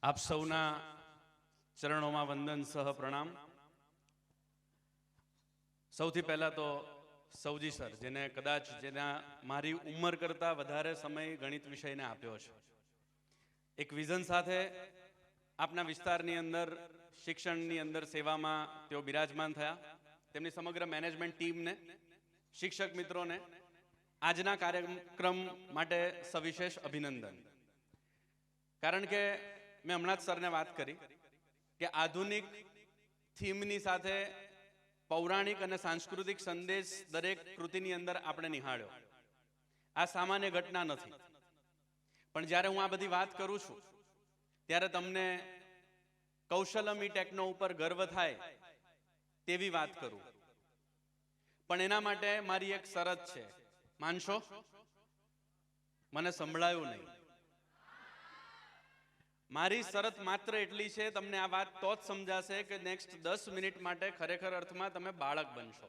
આપ સૌના ચરણોમાં વંદન સહ પ્રણામ. સૌથી પહેલા તો સૌજી સર, જેને કદાચ જેના મારી ઉંમર કરતાં વધારે સમય ગણિત વિષયને આપ્યો છે, એક વિઝન સાથે આપના વિસ્તારની અંદર શિક્ષણની અંદર સેવામાં તેઓ બિરાજમાન થયા. તેમની સમગ્ર મેનેજમેન્ટ ટીમને, શિક્ષક મિત્રોને આજના કાર્યક્રમ માટે સવિશેષ અભિનંદન. કારણ કે મેં હમણાં જ સરને વાત કરી કે આધુનિક થીમની સાથે પૌરાણિક અને સાંસ્કૃતિક સંદેશ દરેક કૃતિની અંદર આપણે નિહાળ્યો. આ સામાન્ય ઘટના નથી, પણ જ્યારે હું આ બધી વાત કરું છું ત્યારે તમને કૌશલમ ઈ ટેકનો ઉપર ગર્વ થાય તેવી વાત કરું. પણ એના માટે મારી એક શરત છે. માનશો? મને સંભળાયું નહીં. મારી શરત માત્ર એટલી છે, તમને આ વાત તો જ સમજાશે કે નેક્સ્ટ 10 મિનિટ માટે ખરેખર અર્થમાં તમે બાળક બનશો.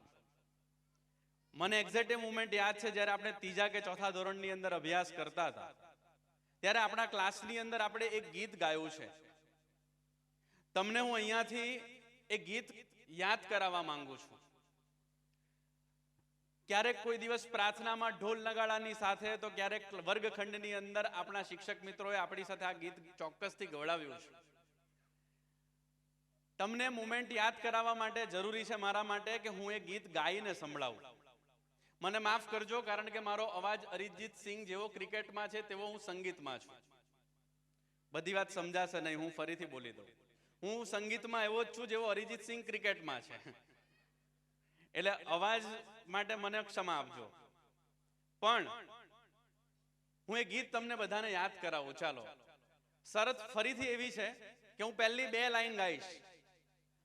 મને એક્ઝેક્ટ એ મુમેન્ટ યાદ છે જ્યારે આપણે ત્રીજા કે ચોથા ધોરણની અંદર અભ્યાસ કરતા હતા, ત્યારે આપણા ક્લાસની અંદર આપણે એક ગીત ગાયું છે. તમને હું અહીંયાથી એ ગીત યાદ કરાવવા માંગુ છું. ક્યારેક કોઈ દિવસ પ્રાર્થનામાં ઢોલ નગાડાની સાથે, તો ક્યારેક વર્ગખંડની અંદર આપણા શિક્ષક મિત્રોએ આપણી સાથે આ ગીત ચોક્કસથી ગવડાવ્યું છે. તમને મુમેન્ટ યાદ કરાવવા માટે જરૂરી છે મારા માટે કે હું એ ગીત ગાઈને સંભળાવું. મને માફ કરજો, કારણ કે મારો અવાજ અરિજીત સિંહ જેવો ક્રિકેટમાં છે તેવો હું સંગીતમાં છું. બધી વાત સમજાશે નહીં, હું ફરીથી બોલી દઉં. હું સંગીતમાં એવો જ છું જેવો અરિજીત સિંહ ક્રિકેટમાં છે. એટલે અવાજ માટે મને ક્ષમા આપજો. પણ હું એ ગીત તમને બધાને યાદ કરાવું. ચાલો, શરત ફરીથી એવી છે કે હું પહેલી 2 લાઈન ગાઈશ.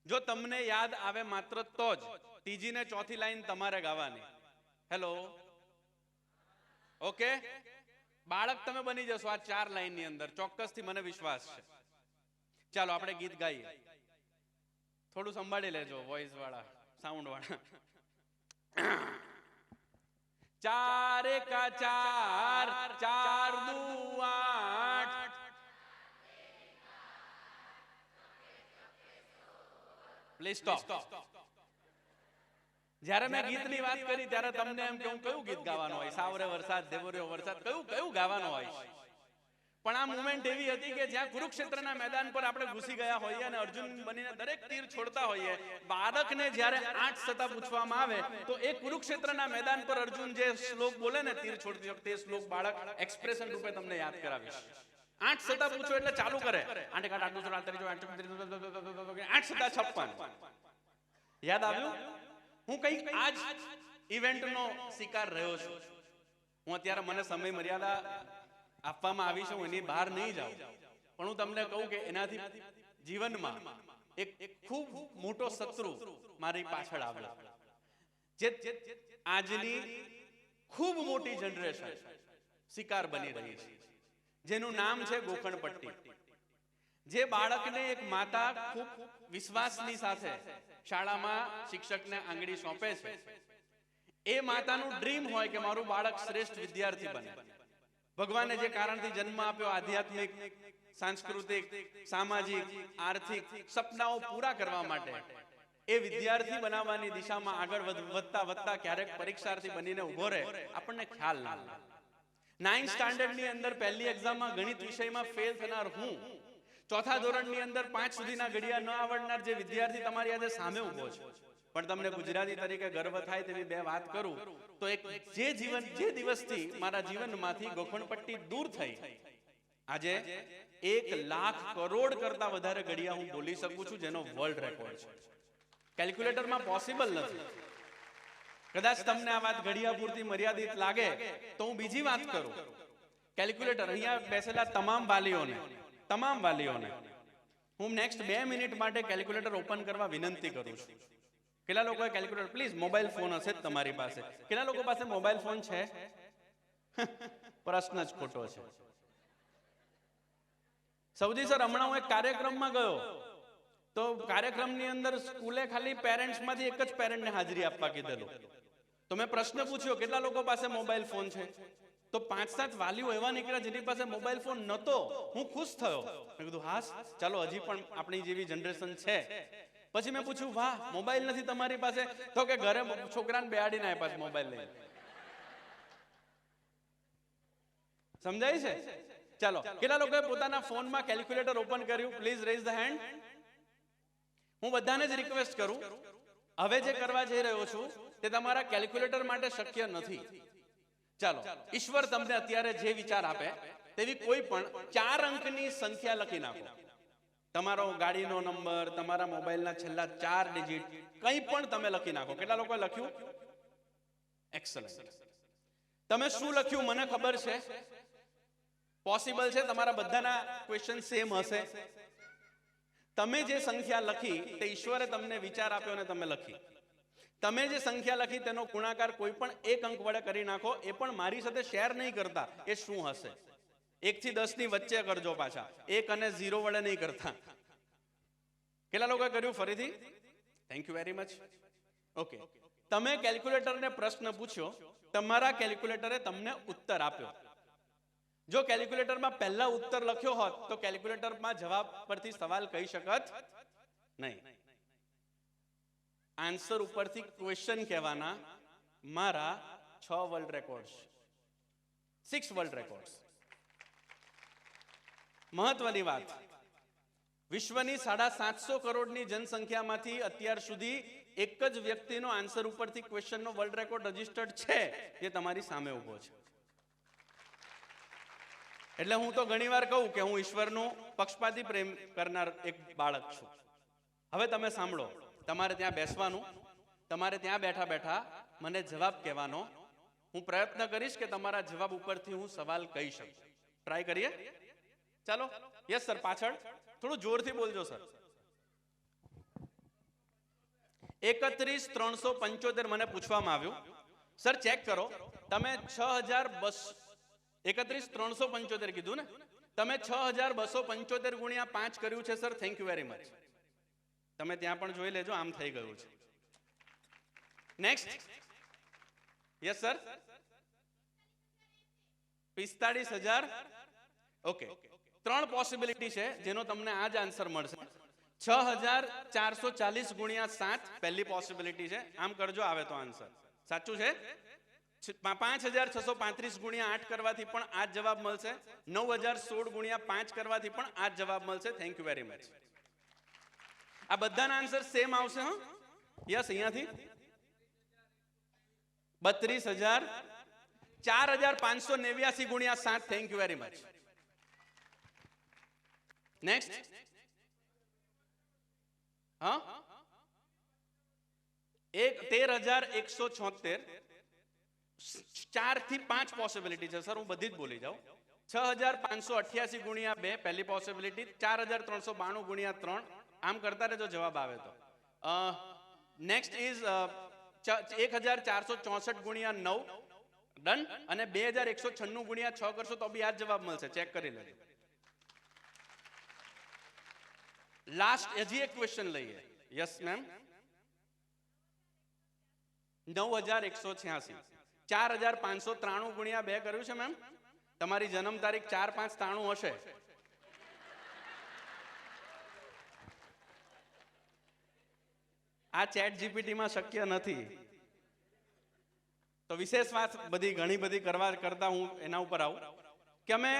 જો તમને યાદ આવે માત્ર તો જ ત્રીજી ને ચોથી લાઈન તમારે ગાવાની. Hello, okay? બાળક તમે બની જશો આ 4 લાઈનની અંદર, ચોક્કસથી મને વિશ્વાસ છે. ચાલો આપણે ગીત ગાઈએ. થોડું સંભાળી લેજો, વોઇસ વાળા, સાઉન્ડ વાળા. 4 એકા 4, 4 દુ 8. Please stop. જ્યારે મેં ગીતની વાત કરી ત્યારે તમને એમ કે હું કયું ગીત ગાવાનું હોય? સાવરે વરસાદ, દેવર્યો વરસાદ, કયું ગાવાનું હોય? પણ આ મુમેન્ટ એવી હતી કે જ્યાં કુરુક્ષેત્રના મેદાન પર આપણે ઘૂસી ગયા હોઈએ અને અર્જુન બનીને દરેક તીર છોડતા હોઈએ, બાળકને જ્યારે 8 સતા પૂછવામાં આવે તો એ કુરુક્ષેત્રના મેદાન પર અર્જુન જે શ્લોક બોલે ને તીર છોડતી વખતે, એ શ્લોક બાળક એક્સપ્રેશન રૂપે તમને યાદ કરાવીશ. 8 સતા પૂછો એટલે ચાલુ કરે 8 સતા 56. યાદ આવ્યું? હું કંઈક આજ ઇવેન્ટનો શિકાર રહ્યો છું. હું અત્યારે મને સમય મર્યાદા આપવામાં આવી છે, હું એની બહાર નહીં જાઉં. પણ હું તમને કહું કે એનાથી જીવનમાં એક ખૂબ મોટો શત્રુ મારી પાછળ આવ્યો, જે આજની ખૂબ મોટી જનરેશન શિકાર બની રહી છે, જેનું નામ છે ગોખણપટ્ટી. જે બાળકને એક માતા ખૂબ વિશ્વાસની સાથે શાળામાં શિક્ષકને આંગળી સોંપે છે, એ માતાનું ડ્રીમ હોય કે મારું બાળક શ્રેષ્ઠ વિદ્યાર્થી બને. ભગવાને જે કારણથી જન્મ આપ્યો, આધ્યાત્મિક, સાંસ્કૃતિક, સામાજિક, આર્થિક સપનાઓ પૂરા કરવા માટે, એ વિદ્યાર્થી બનાવવાની દિશામાં આગળ વધતા વધતા ક્યારેક પરીક્ષાર્થી બનીને ઉભો રહે, આપણને ખ્યાલ ના આવે. 9th સ્ટાન્ડર્ડની અંદર પહેલી એક્ઝામમાં ગણિત વિષયમાં ફેલ થનાર હું, ચોથા ધોરણની અંદર 5 સુધીના ઘડિયા ન આવડનાર જે વિદ્યાર્થી તમારી આજે સામે ઉભો છે. પણ તમને ગુજરાતી તરીકે ગર્વ થાય તેવી 2 વાત કરું તો એક, જે દિવસથી મારા જીવનમાંથી ગોખણપટ્ટી દૂર થઈ, આજે 1 લાખ કરોડ કરતા વધારે ઘડિયા હું બોલી શકું છું, જેનો વર્લ્ડ રેકોર્ડ છે. કેલ્ક્યુલેટરમાં પોસિબલ નથી. કદાચ તમને આ વાત ઘડિયા પૂરતી મર્યાદિત લાગે તો હું બીજી વાત કરું. કેલ્ક્યુલેટર, અહીંયા બેસેલા તમામ વાલીઓને હું નેક્સ્ટ 2 મિનિટ માટે કેલ્ક્યુલેટર ઓપન કરવા વિનંતી કરું છું. કેટલા લોકોએ કેલ્ક્યુલેટર? પ્લીઝ, મોબાઈલ ફોન હશે જ તમારી પાસે. કેટલા લોકો પાસે મોબાઈલ ફોન છે? પ્રશ્ન જ ખોટો છે. સૌજી સર, હમણાં હું એક કાર્યક્રમમાં ગયો તો કાર્યક્રમની અંદર સ્કૂલે ખાલી પેરેન્ટ્સમાંથી એક જ પેરેન્ટને હાજરી આપવા કીધેલું. તો મેં પ્રશ્ન પૂછ્યો, કેટલા લોકો પાસે મોબાઈલ ફોન છે? તો 5-7 વાલીઓ એવા નીકળ્યા જેની પાસે મોબાઈલ ફોન નતો. હું ખુશ થયો. મેં કીધું હાસ, ચાલો હજી પણ આપણી જેવી જનરેશન છે. પછી મેં પૂછ્યું, વાહ, મોબાઈલ નથી તમારી પાસે? તો કે ઘરે છોકરાને બેહાડીને આપ્યા છે મોબાઈલ લઈને. સમજાય છે? ચાલો, કેટલા લોકોએ પોતાના ફોનમાં કેલ્ક્યુલેટર ઓપન કર્યું? Please raise the hand. હું બધાને જ રિક્વેસ્ટ કરું, હવે જે કરવા જઈ રહ્યો છું તે તમારા કેલ્ક્યુલેટર માટે શક્ય નથી. ચાલો, ઈશ્વર તમને અત્યારે જે વિચાર આપે તેવી કોઈ પણ 4 અંકની સંખ્યા લખી નાખો. તમારો ગાડીનો નંબર, તમારા મોબાઈલના છેલ્લા 4 ડિજિટ, કંઈ પણ તમે લખી નાખો. કેટલા લોકોએ લખ્યું? એક્સલન્ટ. તમે શું લખ્યું મને ખબર છે. પોસિબલ છે તમારા બધાના ક્વેશ્ચન સેમ હશે. તમે જે સંખ્યા લખી તે ઈશ્વરે તમને વિચાર આપ્યો અને તમે લખી. તમે જે સંખ્યા લખી તેનો ગુણાકાર કોઈ પણ 1 અંક વડે કરી નાખો. એ પણ મારી સાથે શેર નહીં કરતા. એ શું હશે? 1 થી 10 ની વચ્ચે કરજો પાછા. 1 અને 0 વડે નહીં કરતા. કેટલા લોકોએ કર્યું? ફરીથી thank you very much. Okay, તમે કેલ્ક્યુલેટરને પ્રશ્ન પૂછ્યો, તમારા કેલ્ક્યુલેટરે તમને ઉત્તર આપ્યો. જો કેલ્ક્યુલેટરમાં પહેલા ઉત્તર લખ્યો હોત તો કેલ્ક્યુલેટરમાં જવાબ પરથી સવાલ કહી શકત નહીં. આન્સર ઉપરથી ક્વેશ્ચન કહેવાના. મારા 6 વર્લ્ડ રેકોર્ડ્સ, 6 વર્લ્ડ રેકોર્ડ્સ. મહત્વની વાત, વિશ્વની 750 કરોડની જનસંખ્યામાંથી અત્યાર સુધી એક જ વ્યક્તિનો આન્સર ઉપરથી ક્વેશ્ચનનો વર્લ્ડ રેકોર્ડ રજીસ્ટર્ડ છે, જે તમારી સામે ઊભો છે. એટલે હું તો ઘણીવાર કહું કે હું ઈશ્વરનું પક્ષપાતી પ્રેમ કરનાર એક બાળક છું. હવે તમે સાંભળો, તમારે ત્યાં બેસવાનું, તમારે ત્યાં બેઠા બેઠા મને જવાબ કહેવાનો. હું પ્રયત્ન કરીશ કે તમારા જવાબ ઉપરથી હું સવાલ કહી શકું. ટ્રાય કરીએ? ચાલો. યસ સર, પાછળ થોડું જોરથી બોલજો સર. 31,375 મને પૂછવામાં આવ્યું. સર ચેક કરો, તમે 31,375 કીધું ને, તમે 6,275 ગુણ્યા 5 કર્યું છે sir. Thank you very much. તમે ત્યાં પણ જોઈ લેજો, આમ થઈ ગયું છે. Next. Yes sir, 45,000. Okay, 3 possibility છે જેનો તમને આ જ આન્સર મળશે. 6,440 ગુણ્યા 7 પહેલી પોસિબિલિટી છે. આમ કરજો, આવે તો આન્સર સાચું છે. 5,635 ગુણ્યા 8 કરવાથી પણ આ જ જવાબ મળશે. 9,016 ગુણ્યા 5 કરવાથી પણ આ જ જવાબ મળશે. Thank you very much. આ બધાના આન્સર સેમ આવશે. હા, યસ. અહીંયાથી 32,000, 4,589 ગુણ્યા 7. Thank you very much. Next. હા, 13,176. 4 થી 5 પોસિબિલિટી છે સર, હું બધી જ બોલી જાઉં. 6,588 ગુણ્યા 2 પહેલી પોસિબિલિટી. 4,392 ગુણ્યા 3. આમ કરતા રહેજો, જવાબ આવે તો. નેક્સ્ટ ઇઝ 1,464 ગુણ્યા 9. ડન. અને 2,196 ગુણ્યા 6 કરશો તો બી આ જ જવાબ મળશે. ચેક કરી લેજો. લાસ્ટ હજી એક ક્વેશ્ચન લઈએ. Yes ma'am. 9,186. 4,593 ગુણ્યા 2 કર્યું છે મેમ. તમારી જન્મ તારીખ 4/5/93 હશે. આ ચેટ જીપીટીમાં શક્ય નથી. તો વિશેષ વાત બધી ઘણી બધી કરતા હું એના ઉપર આવું કે અમે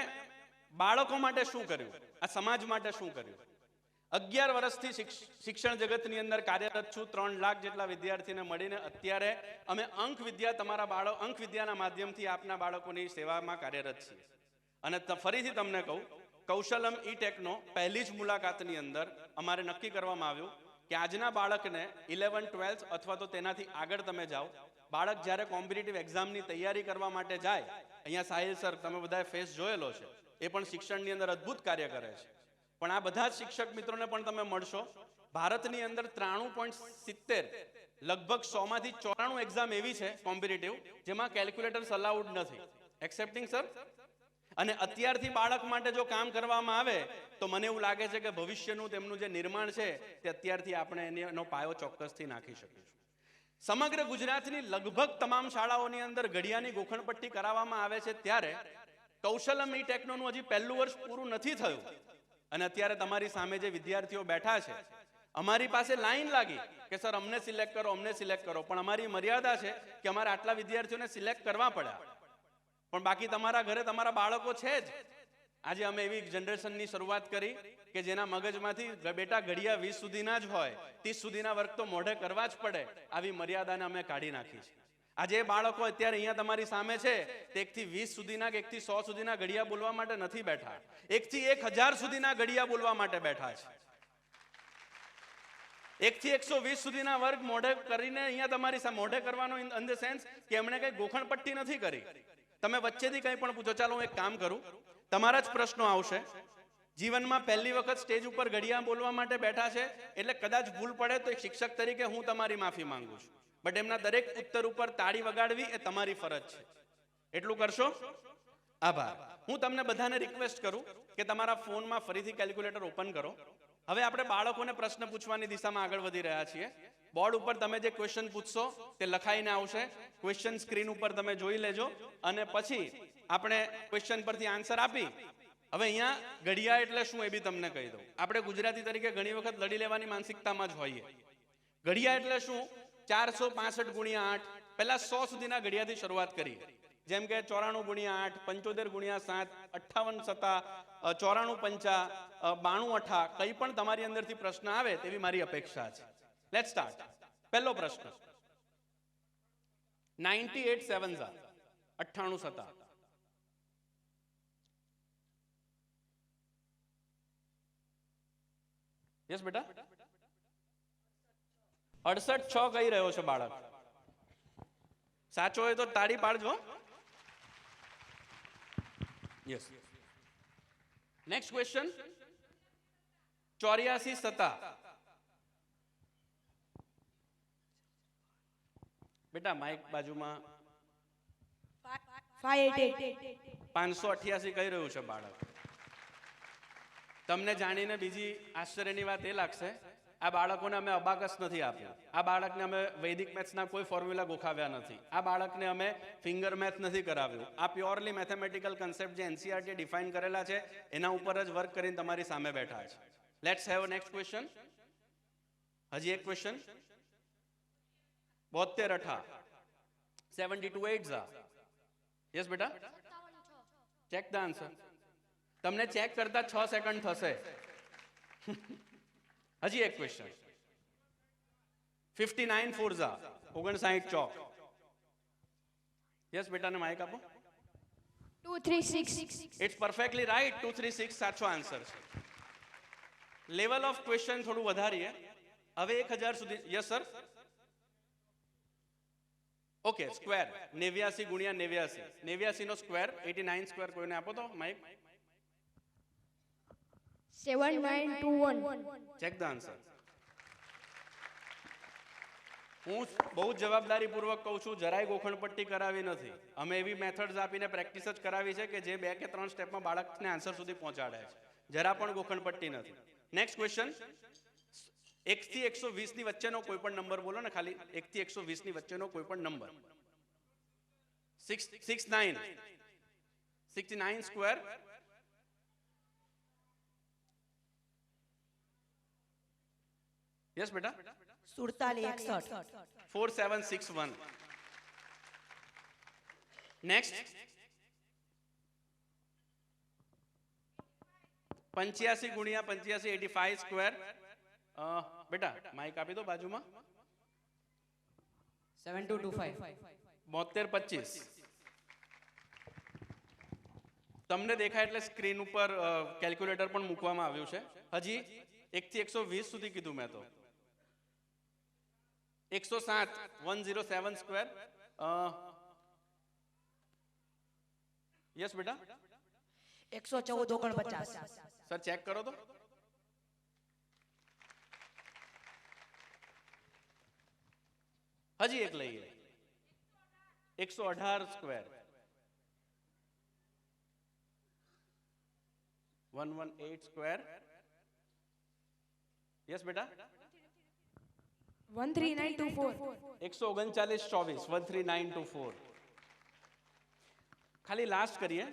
બાળકો માટે શું કર્યું, આ સમાજ માટે શું કર્યું. 11 વર્ષથી શિક્ષણ જગતની અંદર કાર્યરત છું. 3 લાખ જેટલા વિદ્યાર્થીને મળીને અત્યારે અમે અંક વિદ્યાના માધ્યમથી આપના બાળકોની સેવામાં કાર્યરત છીએ. અને ફરીથી તમને કહું, કૌશલમ ઈ ટેકનો પહેલી જ મુલાકાતની અંદર અમારે નક્કી કરવામાં આવ્યું કે આજના બાળકને 11, 12 અથવા તો તેનાથી આગળ તમે જાઓ. બાળક જ્યારે કોમ્પિટિટિવ એક્ઝામની તૈયારી કરવા માટે જાય, અહીંયા સાહિલ સર તમે બધાએ ફેસ જોયેલો છે, એ પણ શિક્ષણની અંદર અદ્ભુત કાર્ય કરે છે. પણ આ બધા જ શિક્ષક મિત્રોને પણ તમે મળશો. ભારતની અંદર 93.70, લગભગ 100માંથી 94 એક્ઝામ એવી છે કોમ્પિટિટિવ જેમાં કેલ્ક્યુલેટર્સ અલાઉડ નથી. Accepting sir? અને અત્યારથી બાળક માટે જો કામ કરવામાં આવે તો મને એવું લાગે છે કે ભવિષ્યનું તેમનું જે નિર્માણ છે તે અત્યારથી આપણે એનો પાયો ચોક્કસથી નાખી શકીશું. સમગ્ર ગુજરાતની લગભગ તમામ શાળાઓની અંદર ઘડિયાની ગોખણપટ્ટી કરાવવામાં આવે છે, ત્યારે કૌશલમ ઈ ટેકનોનું હજી પહેલું વર્ષ પૂરું નથી થયું અને અત્યારે તમારી સામે જે વિદ્યાર્થીઓ બેઠા છે, અમારી પાસે લાઈન લાગી કે સર અમને સિલેક્ટ કરો, અમને સિલેક્ટ કરો, પણ અમારી મર્યાદા છે કે અમારે આટલા વિદ્યાર્થીઓને સિલેક્ટ કરવા પડ્યા, પણ બાકી તમારા ઘરે તમારા બાળકો છે જ. આજે અમે એવી જનરેશનની શરૂઆત કરી કે જેના મગજમાંથી બેટા ઘડિયા 20 સુધીના જ હોય, 30 સુધીના વર્ગ તો મોઢે કરવા જ પડે, આવી મર્યાદાને અમે કાઢી નાખી છે. આજે એ બાળકો અત્યારે અહીંયા તમારી સામે છે, તે 1 થી 20 સુધીના કે 1 થી 100 સુધીના ઘડિયા બોલવા માટે નથી બેઠા, 1 થી 1000 સુધીના ઘડિયા બોલવા માટે બેઠા છે. 1 થી 120 સુધીના વર્ગ મોઢે કરીને અહીંયા તમારી સામે મોઢે કરવાનો ઇન ધ સેન્સ કે એમણે કઈ ગોખણપટ્ટી નથી કરી. તમે વચ્ચેથી કંઈ પણ પૂછો, ચાલો હું એક કામ કરું, તમારા જ પ્રશ્નો આવશે. જીવનમાં પહેલી વખત સ્ટેજ ઉપર ઘડિયા બોલવા માટે બેઠા છે, એટલે કદાચ ભૂલ પડે તો એક શિક્ષક તરીકે હું તમારી માફી માંગુ છું, બટ એમના દરેક ઉત્તર ઉપર તાળી વગાડવી એ તમારી ફરજ છે. એટલું કરશો? આભાર. હું તમને બધાને રિક્વેસ્ટ કરું કે તમારા ફોનમાં ફરીથી કેલ્ક્યુલેટર ઓપન કરો. હવે આપણે બાળકોને પ્રશ્ન પૂછવાની દિશામાં આગળ વધી રહ્યા છીએ. બોર્ડ ઉપર તમે જે ક્વેશ્ચન પૂછશો તે લખાઈને આવશે, ક્વેશ્ચન સ્ક્રીન ઉપર તમે જોઈ લેજો અને પછી આપણે ક્વેશ્ચન પરથી આન્સર આપી. હવે અહીંયા ઘડિયા એટલે શું એ બી તમને કહી દઉં. આપણે ગુજરાતી તરીકે ઘણી વખત લડી લેવાની માનસિકતામાં જ હોઈએ. ઘડિયા એટલે શું? 465 ગુણ્યા 8, પહેલા 100 સુધીના ઘડિયાથી શરૂઆત કરી, જેમ કે 94 ગુણ્યા 8, 75 ગુણ્યા 7, 58 સત્તા, 94 પંચા, 92 અઠા, કંઈ પણ તમારી અંદરથી પ્રશ્ન આવે તેવી મારી અપેક્ષા છે. Let's start. પહેલો પ્રશ્ન, 98 sevens are 98 સત્તા. યસ બેટા, 68 6 કહી રહ્યો છે બાળક. સાચો હોય તો તાળી પાડજો. યસ. નેક્સ્ટ ક્વેશ્ચન, 84 સત્તા. બેટા માઇક બાજુમાં. 588 કહી રહ્યું છે બાળક. તમને જાણીને બીજી આશ્ચર્યની વાત એ લાગશે, આ બાળકોને અમે અબાકસ નથી આપ્યું, આ બાળકને અમે વૈદિક મેથ્સના કોઈ ફોર્મ્યુલા ગોખાવ્યા નથી, આ બાળકને અમે ફિંગર મેથ નથી કરાવ્યું. આ પ્યોરલી મેથેમેટિકલ કન્સેપ્ટ જે એનસીઈઆરટી ડિફાઇન કરેલા છે એના ઉપર જ વર્ક કરીને તમારી સામે બેઠા છે. Let's have next question. હજી એક ક્વેશ્ચન, 72 અઠા, 72 8s are. યસ બેટા, ચેક ધ આન્સર. તમને ચેક કરતા 6 સેકન્ડ થશે. હજી એક question, 59 4s are 59 Chowk. Yes બેટા ને માઇક આપો. 236. It's perfectly right. 236 સાચો આન્સર છે. લેવલ ઓફ ક્વેશ્ચન થોડું વધારીએ. હવે 1000 સુધી. Yes sir. ઓકે, સ્ક્વેર 89 ગુણ્યા 89, 89 નો સ્ક્વેર 89 સ્ક્વેર કોઈને આપો તો માઇક. 7921. Check the answer. હું બહુ જવાબદારીપૂર્વક કહું છું, જરાય ગોખણપટ્ટી કરાવી નથી. અમે એવી મેથડ્સ આપીને પ્રેક્ટિસ જ કરાવી છે કે જે 2 કે 3 સ્ટેપમાં બાળકને આન્સર સુધી પહોંચાડે છે. જરા પણ ગોખણપટ્ટી નથી. નેક્સ્ટ ક્વેશ્ચન, 1 થી 120 ની વચ્ચેનો કોઈ પણ નંબર બોલો ને, ખાલી 1 થી 120 ની વચ્ચેનો કોઈ પણ નંબર. 69 69 સ્ક્વેર. યસ બેટા. 4761. 4761. નેક્સ્ટ, 85 ગુણ્યા 85 85 સ્ક્વેર. બેટા માઇક આપી દો બાજુમાં. 7225. 72 25. તમને દેખાય એટલે સ્ક્રીન ઉપર કેલ્ક્યુલેટર પણ મૂકવામાં આવ્યું છે. હજી 1 થી 120 સુધી કીધું મેં તો. 107 107 સ્ક્વેર. યસ બેટા. 114 49. સર ચેક કરો તો. હજી એક લઈએ, 118 સ્ક્વેર. 118 સ્ક્વેર. યસ બેટા. 13924. 139 24 13924. ખાલી લાસ્ટ કરીએ,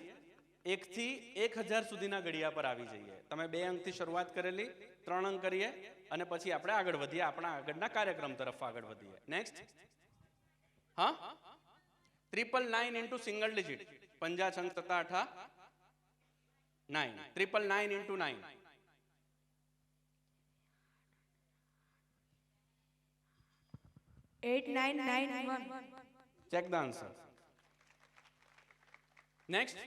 1 થી 1000 સુધીના ઘડિયા પર આવી જઈએ. તમે 2 અંકથી શરૂઆત કરેલી, 3 અંક કરીએ અને પછી આપણે આગળ વધીએ, આપણા આગળના કાર્યક્રમ તરફ આગળ વધીએ. નેક્સ્ટ, હા 999 ઇન્ટુ સિંગલ ડિજિટ 50 અંક તથા 8 9 999 into 9 8991. check the answer. Next,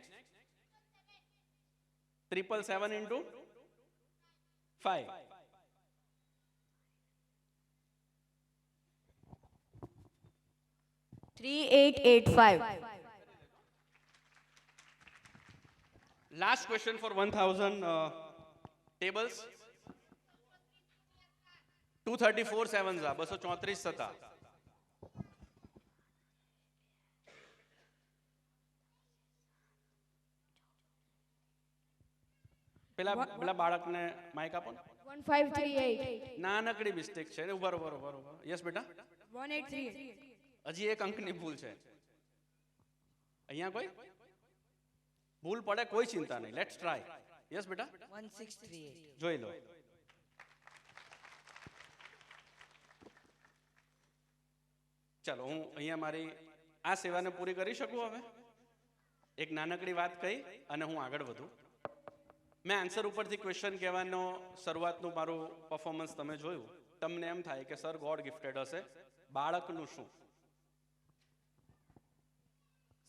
777 into 5 3885. last question for 1000 tables. 234 sevens are 234 થતા. પેલા બાળકને માઇક આપો ને. 1538. નાનકડી મિસ્ટેક છે, ઉભા ઉભા ઉભા ઉભા. યસ બેટા, 1838. હજી એક અંકની ભૂલ છે અહીંયા. કોઈ ભૂલ પડે કોઈ ચિંતા નહીં, લેટ્સ ટ્રાય. યસ બેટા, 1638. જોઈ લો. ચલો, હું અહીંયા મારી આ સેવાને પૂરી કરી શકું. હવે એક નાનકડી વાત કહી અને હું આગળ વધું. મેં આન્સર ઉપરથી ક્વેશ્ચન કહેવાનો શરૂઆતનું મારું પરફોર્મન્સ તમે જોયું. તમને એમ થાય કે સર ગોડ ગિફ્ટેડ હશે, બાળકનું શું?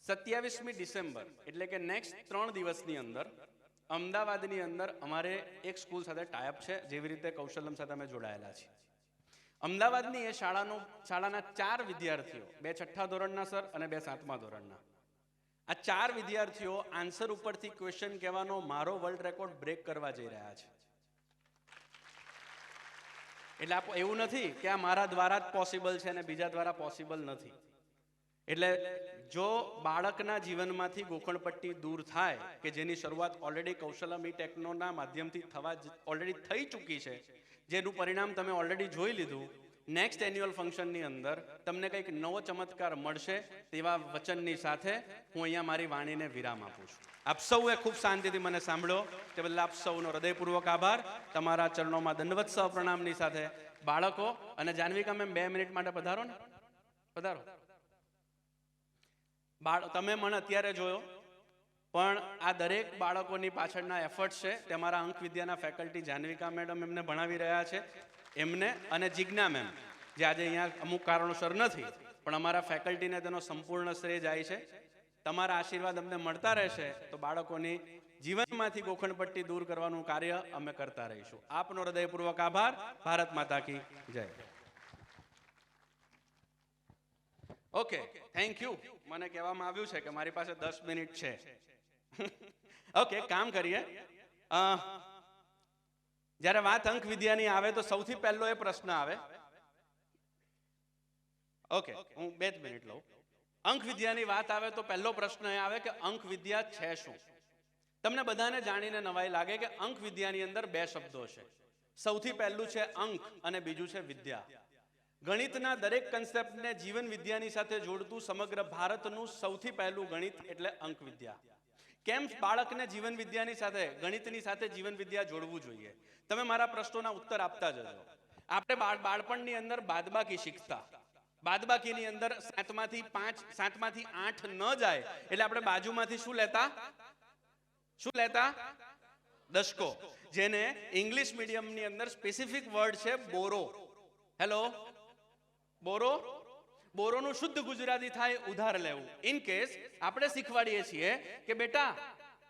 27મી ડિસેમ્બર એટલે કે નેક્સ્ટ 3 દિવસની અંદર અમદાવાદની અંદર અમારે એક સ્કૂલ સાથે ટાઈઅપ છે, જેવી રીતે કૌશલમ સાથે અમે જોડાયેલા છીએ. અમદાવાદની એ શાળાના 4 વિદ્યાર્થીઓ, 2 છઠ્ઠા ધોરણના સર અને 2 7મા ધોરણના, આ 4 વિદ્યાર્થીઓ આન્સર ઉપરથી ક્વેશ્ચન કહેવાનો મારો વર્લ્ડ રેકોર્ડ બ્રેક કરવા જઈ રહ્યા છે. એટલે એવું નથી કે આ મારા દ્વારા જ પોસિબલ છે અને બીજા દ્વારા પોસિબલ નથી. એટલે જો બાળકના જીવનમાંથી ગોખણપટ્ટી દૂર થાય, કે જેની શરૂઆત ઓલરેડી કૌશલમ ઈ ટેકનોના માધ્યમથી ઓલરેડી થઈ ચૂકી છે, જેનું પરિણામ તમે ઓલરેડી જોઈ લીધું, નેક્સ્ટ એન્યુઅલ ફંક્શનની અંદર તમને કંઈક નવો ચમત્કાર મળશે તેવા વચનની સાથે હું અહીંયા મારી વાણીને વિરામ આપું છું. આપ સૌએ ખૂબ શાંતિથી મને સાંભળ્યો તે બદલ આપ સૌનો હૃદયપૂર્વક આભાર. તમારા ચરણોમાં દંડવત સહ પ્રણામની સાથે બાળકો અને જાનવિકા મેમ 2 મિનિટ માટે પધારો ને, પધારો. તમે મને અત્યારે જોયો, પણ આ દરેક બાળકોની પાછળના એફર્ટ છે તે અમારા અંક વિદ્યાના ફેકલ્ટી જાનવિકા મેડમ એમને ભણાવી રહ્યા છે, એમને અને જિજ્ઞા મેમ જે આજે અહીંયા અમુક કારણોસર નથી, પણ અમારા ફેકલ્ટીને તેનો સંપૂર્ણ શ્રેય જાય છે. તમારા આશીર્વાદ અમને મળતા રહેશે તો બાળકોની જીવનમાંથી ગોખણપટ્ટી દૂર કરવાનું કાર્ય અમે કરતા રહીશું. આપનો હૃદયપૂર્વક આભાર. ભારત માતા કી જય. Okay, thank you. મને કહેવામાં આવ્યું છે કે મારી પાસે 10 મિનિટ છે. ઓકે, કામ કરીએ. જ્યારે વાત અંક વિદ્યાની આવે તો સૌથી પહેલો એ પ્રશ્ન આવે. ઓકે, હું 2 મિનિટ લઉં. અંક વિદ્યાની વાત આવે તો પહેલો પ્રશ્ન એ આવે કે અંક વિદ્યા છે શું? તમને બધાને જાણીને નવાઈ લાગે કે અંક વિદ્યાની અંદર 2 શબ્દો છે. સૌથી પહેલું છે અંક અને બીજું છે વિદ્યા. ગણિતના દરેક કન્સેપ્ટને જીવન વિદ્યાની સાથે જોડતું સમગ્ર ભારતનું સૌથી પહેલું ગણિત એટલે અંક વિદ્યા. કેમ બાળકને જીવન વિદ્યાની સાથે, ગણિતની સાથે જીવન વિદ્યા જોડવું જોઈએ? તમે મારા પ્રશ્નોના ઉત્તર આપતા જજો. આપણે બાળપણની અંદર બાદબાકી શીખતા. બાદબાકીની અંદર 7માંથી 5, 7માંથી 8 ન જાય એટલે આપણે બાજુમાંથી શું લેતા? દશકો. જેને ઇંગ્લિશ મીડિયમની અંદર સ્પેસિફિક વર્ડ છે બોરો. હેલો, બોરો. બોરોનું શુદ્ધ ગુજરાતી થાય ઉધાર લેવું. ઇન કેસ આપણે શીખવાડીએ છીએ કે બેટા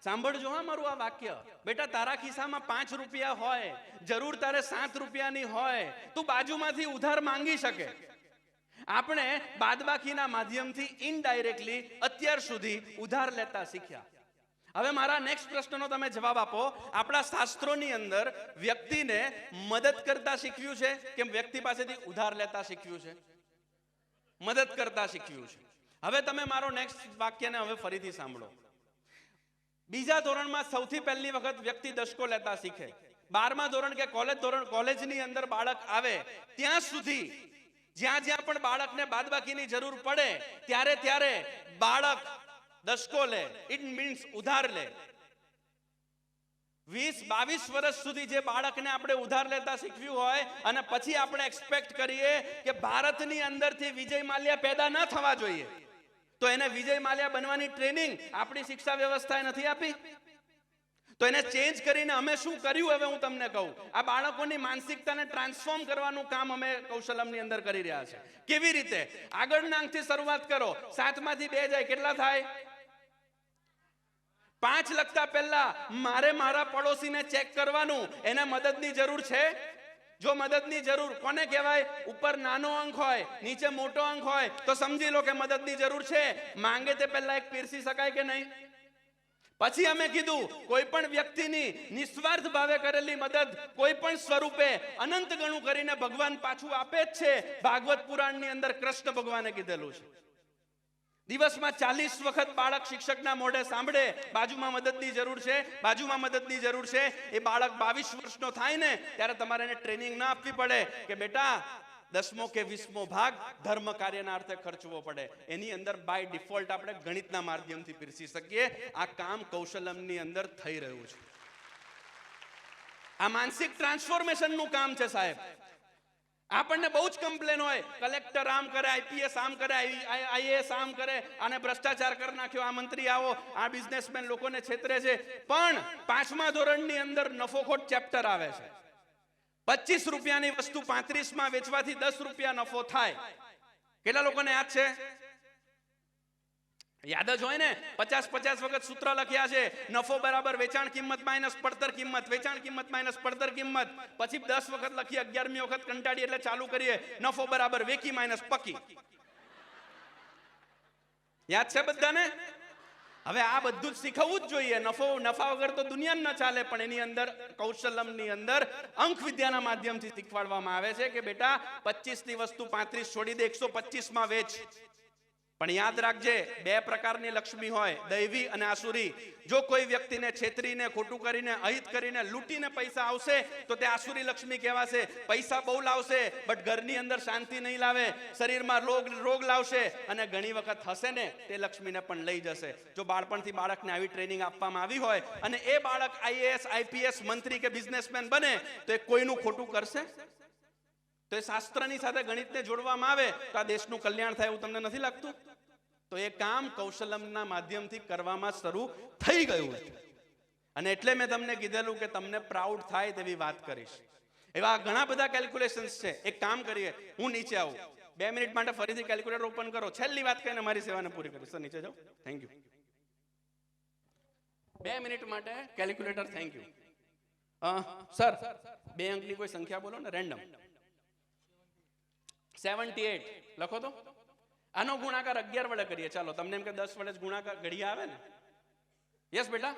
સાંભળજો હા મારું આ વાક્ય, બેટા તારા ખિસ્સામાં 5 રૂપિયા હોય, જરૂર તારે 7 રૂપિયાની હોય, તું બાજુમાંથી ઉધાર માંગી શકે. આપણે બાદબાકીના માધ્યમથી ઇનડાયરેક્ટલી અત્યાર સુધી ઉધાર લેતા શીખ્યા. હવે મારા નેક્સ્ટ પ્રશ્નનો તમે જવાબ આપો. આપણા શાસ્ત્રોની અંદર વ્યક્તિને મદદ કરતા શીખ્યું છે કે વ્યક્તિ પાસેથી ઉધાર લેતા શીખ્યું છે? મદદ કરતા શીખ્યું છે. હવે તમે મારો નેક્સ્ટ વાક્યને હવે ફરીથી સાંભળો. બીજા ધોરણમાં સૌથી પહેલી વખત વ્યક્તિ દશકો લેતા શીખે. 12મા ધોરણ કે કોલેજની અંદર બાળક આવે ત્યાં સુધી જ્યાં જ્યાં પણ બાળકને બાદબાકીની જરૂર પડે ત્યારે ત્યારે બાળક દશકો લે, ઇટ મીન્સ ઉધાર લે. 20-22 વર્ષ સુધી જે બાળકને આપણે ઉધાર લેતા શીખવ્યું હોય અને પછી આપણે એક્સપેક્ટ કરીએ કે ભારતની અંદરથી વિજય માલ્યા પેદા ન થવા જોઈએ, તો એને વિજય માલ્યા બનવાની ટ્રેનિંગ આપણી શિક્ષા વ્યવસ્થાએ નથી આપી. તો એને ચેન્જ કરીને અમે શું કર્યું હવે હું તમને કહું. આ બાળકોની માનસિકતાને ટ્રાન્સફોર્મ કરવાનું કામ અમે કૌશલમની અંદર કરી રહ્યા છે. કેવી રીતે? આગળના અંકથી શરૂઆત કરો. 7 માંથી 2 જાય કેટલા થાય? 5 લખતા પહેલા મારે મારા પડોશીને ચેક કરવાનું એને મદદની જરૂર છે. જો મદદની જરૂર કોને કહેવાય? ઉપર નાનો અંક હોય, નીચે મોટો અંક હોય તો સમજી લો કે મદદની જરૂર છે. માંગે તે પહેલા એક પીરસી શકાય કે નહીં? પછી અમે કીધું કોઈ પણ વ્યક્તિની નિસ્વાર્થ ભાવે કરેલી મદદ કોઈ પણ સ્વરૂપે અનંત ગણું કરીને ભગવાન પાછું આપે જ છે. ભાગવત પુરાણની અંદર કૃષ્ણ ભગવાને કીધેલું છે. દિવસમાં 40 વખત બાળક શિક્ષકના મોઢે સાંભળે બાજુમાં મદદની જરૂર છે, બાજુમાં મદદની જરૂર છે. એ બાળક 22 વર્ષનો થાય ને ત્યારે તમારે એને ટ્રેનિંગ ના આપવી પડે કે બેટા 10મો કે 20મો ભાગ ધર્મ કાર્યના અર્થે ખર્ચવો પડે. એની અંદર બાય ડિફોલ્ટ આપણે ગણિતના માધ્યમથી પીરસી શકીએ. આ કામ કૌશલમની અંદર થઈ રહ્યું છે. આ માનસિક ટ્રાન્સફોર્મેશનનું કામ છે સાહેબ. આપણને બહુ જ કમ્પ્લેન હોય, કલેક્ટર આમ કરે, આઈપીએસ આમ કરે, આઈએએસ આમ કરે, આને ભ્રષ્ટાચાર કરી નાખ્યો, આ મંત્રી આવો, આ બિઝનેસમેન લોકોને છેતરે છે. પણ 5મા ધોરણની અંદર નફોખોટ ચેપ્ટર આવે છે. 25 રૂપિયાની વસ્તુ 35માં વેચવાથી 10 રૂપિયા નફો થાય. કેટલા લોકોને યાદ છે? યાદ જ હોય ને. 50 વખત સૂત્ર લખ્યા છે. નફો બરાબર વેચાણ કિંમત માઇનસ પડતર કિંમત, વેચાણ કિંમત માઇનસ પડતર કિંમત. પછી 10 વખત લખી, 11મી વખત કંટાળી એટલે ચાલુ કરીએ નફો બરાબર વેકી માઇનસ પકી. યાદ છે બધાને? હવે આ બધું જ શીખવવું જ જોઈએ. નફા વગર તો દુનિયા ન ચાલે. પણ એની અંદર કૌશલમની અંદર અંક વિદ્યાના માધ્યમથી શીખવાડવામાં આવે છે કે બેટા 25 ની વસ્તુ 35 છોડી દે, 125માં વેચ. પણ યાદ રાખજે 2 પ્રકારની લક્ષ્મી હોય, દૈવી અને આસુરી. જો કોઈ વ્યક્તિને છેતરીને, ખોટું કરીને, અહિત કરીને, લૂંટીને પૈસા આવશે તો તે આસુરી લક્ષ્મી કહેવાશે. પૈસા બહુ લાવશે બટ ઘરની અંદર શાંતિ નહીં લાવે, શરીરમાં રોગ લાવશે અને ઘણી વખત હશે ને તે લક્ષ્મીને પણ લઈ જશે. જો બાળપણથી બાળકને આવી ટ્રેનિંગ આપવામાં આવી હોય અને એ બાળક આઈએએસ, આઈપીએસ, મંત્રી કે બિઝનેસમેન બને તો એ કોઈનું ખોટું કરશે? તો એ શાસ્ત્રની સાથે ગણિતને જોડવામાં આવે તો આ દેશનું કલ્યાણ થાય એવું તમને નથી લાગતું? તો એ કામ કૌશલમના માધ્યમથી કરવામાં શરૂ થઈ ગયું છે. અને એટલે મેં તમને કીધેલું કે તમને પ્રાઉડ થાય તેવી વાત કરીશ. એવા ઘણા બધા કેલ્ક્યુલેશન્સ છે. એક કામ કરીએ, હું નીચે આવું 2 મિનિટ માટે, ફરીથી કેલ્ક્યુલેટર ઓપન કરો. છેલ્લી વાત કહીને મારી સેવાને પૂરી કરીશ. સર નીચે જાઓ. Thank you. 2 મિનિટ માટે કેલ્ક્યુલેટર. Thank you. સર 2 અંકની કોઈ સંખ્યા બોલો ને, રેન્ડમ. 78 લખો તો. આનો ગુણાકાર 11 વડે કરીએ. ચાલો, તમને એમ કે 10 વડે જ ગુણાકાર ઘડિયા આવે ને? યસ બેટા.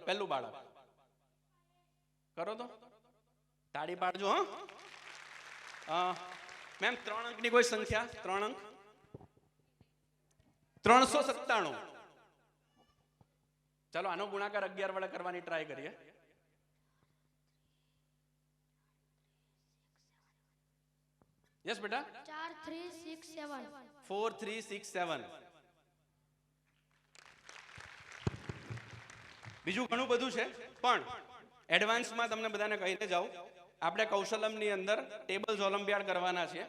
પહેલું બાળક કરો તો તાળી પાડજો. મેમ 3 અંકની કોઈ સંખ્યા? 3 અંક. 397. ચાલો, આનો ગુણાકાર 11 વડે કરવાની ટ્રાય કરીએ. યસ બેટા. 4367. બીજું ઘણું બધું છે પણ એડવાન્સમાં તમને બધાને કહીને જાઉં. આપણે કૌશલમની અંદર ટેબલ્સ ઓલિમ્પિયાડ કરવાના છે.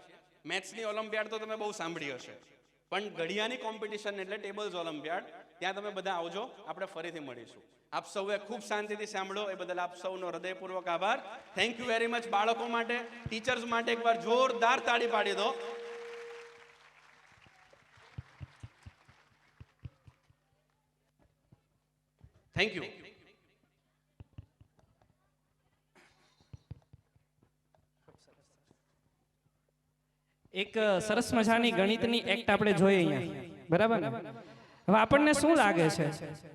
મેથ્સની ઓલિમ્પિયાડ તો તમે બહુ સાંભળી હશે, પણ ઘડિયાની કોમ્પિટિશન એટલે ટેબલ્સ ઓલિમ્પિયાડ. ત્યાં તમે બધા આવજો, આપણે ફરીથી મળીશું. આપ સૌએ ખૂબ શાંતિથી સાંભળો એ બદલ આપ સૌનો હૃદયપૂર્વક આભાર. Thank you very much. બાળકો માટે, ટીચર્સ માટે એકવાર જોરદાર તાળી પાડી દો. Thank you. એક સરસ મજાની ગણિતની એક્ટ આપણે જોઈએ અહીંયા, બરાબર ને? હવે આપણને શું લાગે છે